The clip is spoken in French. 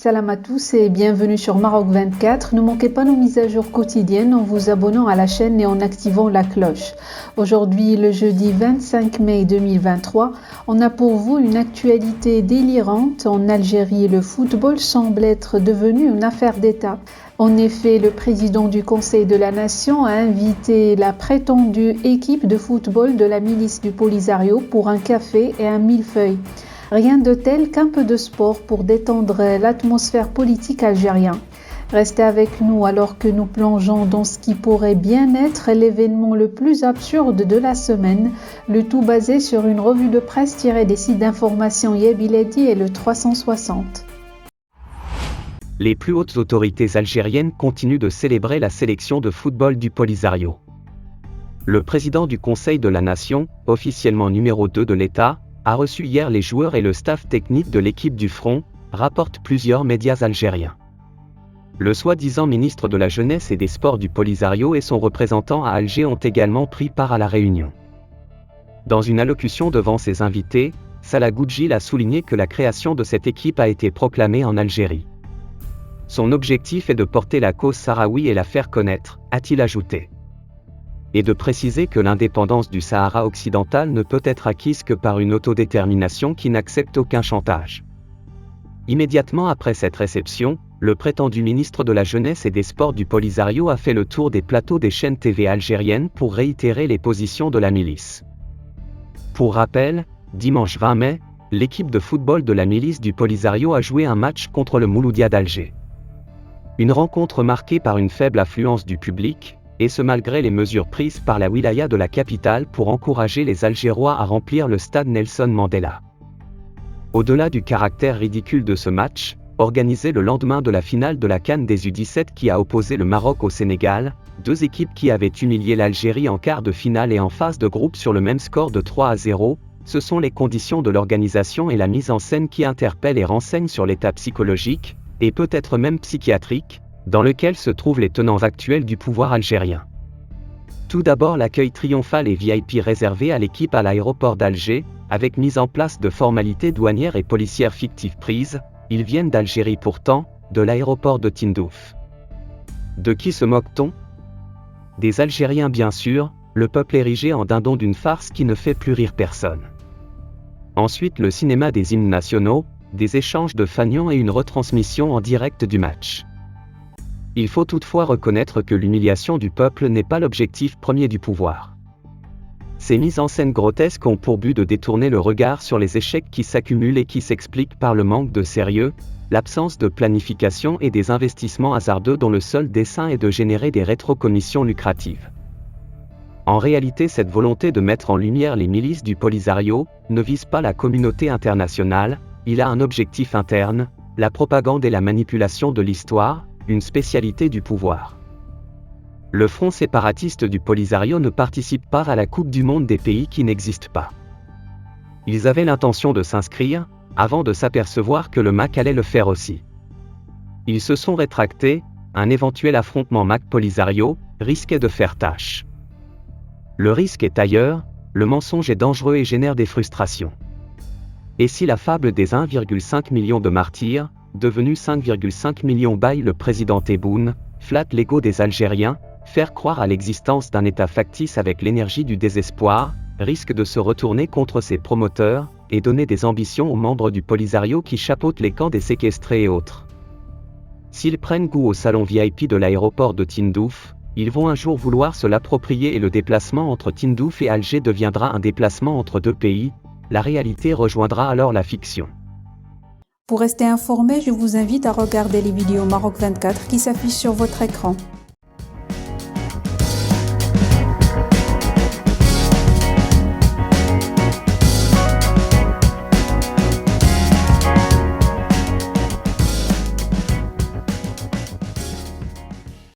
Salam à tous et bienvenue sur Maroc 24. Ne manquez pas nos mises à jour quotidiennes en vous abonnant à la chaîne et en activant la cloche. Aujourd'hui, le jeudi 25 mai 2023, on a pour vous une actualité délirante. En Algérie, le football semble être devenu une affaire d'État. En effet, le président du Conseil de la Nation a invité la prétendue équipe de football de la milice du Polisario pour un café et un millefeuille. Rien de tel qu'un peu de sport pour détendre l'atmosphère politique algérienne. Restez avec nous alors que nous plongeons dans ce qui pourrait bien être l'événement le plus absurde de la semaine, le tout basé sur une revue de presse tirée des sites d'information Yebiledi et le 360. Les plus hautes autorités algériennes continuent de célébrer la sélection de football du Polisario. Le président du Conseil de la Nation, officiellement numéro 2 de l'État, a reçu hier les joueurs et le staff technique de l'équipe du Front, rapportent plusieurs médias algériens. Le soi-disant ministre de la Jeunesse et des Sports du Polisario et son représentant à Alger ont également pris part à la réunion. Dans une allocution devant ses invités, Salah Goudjil a souligné que la création de cette équipe a été proclamée en Algérie. Son objectif est de porter la cause sahraoui et la faire connaître, a-t-il ajouté. Et de préciser que l'indépendance du Sahara occidental ne peut être acquise que par une autodétermination qui n'accepte aucun chantage. Immédiatement après cette réception, le prétendu ministre de la Jeunesse et des Sports du Polisario a fait le tour des plateaux des chaînes TV algériennes pour réitérer les positions de la milice. Pour rappel, dimanche 20 mai, l'équipe de football de la milice du Polisario a joué un match contre le Mouloudia d'Alger. Une rencontre marquée par une faible affluence du public, et ce malgré les mesures prises par la wilaya de la capitale pour encourager les Algérois à remplir le stade Nelson Mandela. Au-delà du caractère ridicule de ce match, organisé le lendemain de la finale de la CAN des U17 qui a opposé le Maroc au Sénégal, deux équipes qui avaient humilié l'Algérie en quart de finale et en phase de groupe sur le même score de 3-0, ce sont les conditions de l'organisation et la mise en scène qui interpellent et renseignent sur l'état psychologique, et peut-être même psychiatrique, dans lequel se trouvent les tenants actuels du pouvoir algérien. Tout d'abord l'accueil triomphal et VIP réservé à l'équipe à l'aéroport d'Alger, avec mise en place de formalités douanières et policières fictives prises, ils viennent d'Algérie pourtant, de l'aéroport de Tindouf. De qui se moque-t-on ? Des Algériens bien sûr, le peuple érigé en dindon d'une farce qui ne fait plus rire personne. Ensuite le cinéma des hymnes nationaux, des échanges de fanions et une retransmission en direct du match. Il faut toutefois reconnaître que l'humiliation du peuple n'est pas l'objectif premier du pouvoir. Ces mises en scène grotesques ont pour but de détourner le regard sur les échecs qui s'accumulent et qui s'expliquent par le manque de sérieux, l'absence de planification et des investissements hasardeux dont le seul dessein est de générer des rétrocommissions lucratives. En réalité, cette volonté de mettre en lumière les milices du Polisario ne vise pas la communauté internationale, il a un objectif interne, la propagande et la manipulation de l'histoire, une spécialité du pouvoir. Le front séparatiste du Polisario ne participe pas à la Coupe du Monde des pays qui n'existent pas. Ils avaient l'intention de s'inscrire, avant de s'apercevoir que le MAC allait le faire aussi. Ils se sont rétractés, un éventuel affrontement MAC-Polisario risquait de faire tâche. Le risque est ailleurs, le mensonge est dangereux et génère des frustrations. Et si la fable des 1,5 million de martyrs, devenu 5,5 millions baille le président Tebboune, flatte l'ego des Algériens, faire croire à l'existence d'un État factice avec l'énergie du désespoir, risque de se retourner contre ses promoteurs, et donner des ambitions aux membres du Polisario qui chapeautent les camps des séquestrés et autres. S'ils prennent goût au salon VIP de l'aéroport de Tindouf, ils vont un jour vouloir se l'approprier et le déplacement entre Tindouf et Alger deviendra un déplacement entre deux pays, la réalité rejoindra alors la fiction. Pour rester informé, je vous invite à regarder les vidéos Maroc 24 qui s'affichent sur votre écran.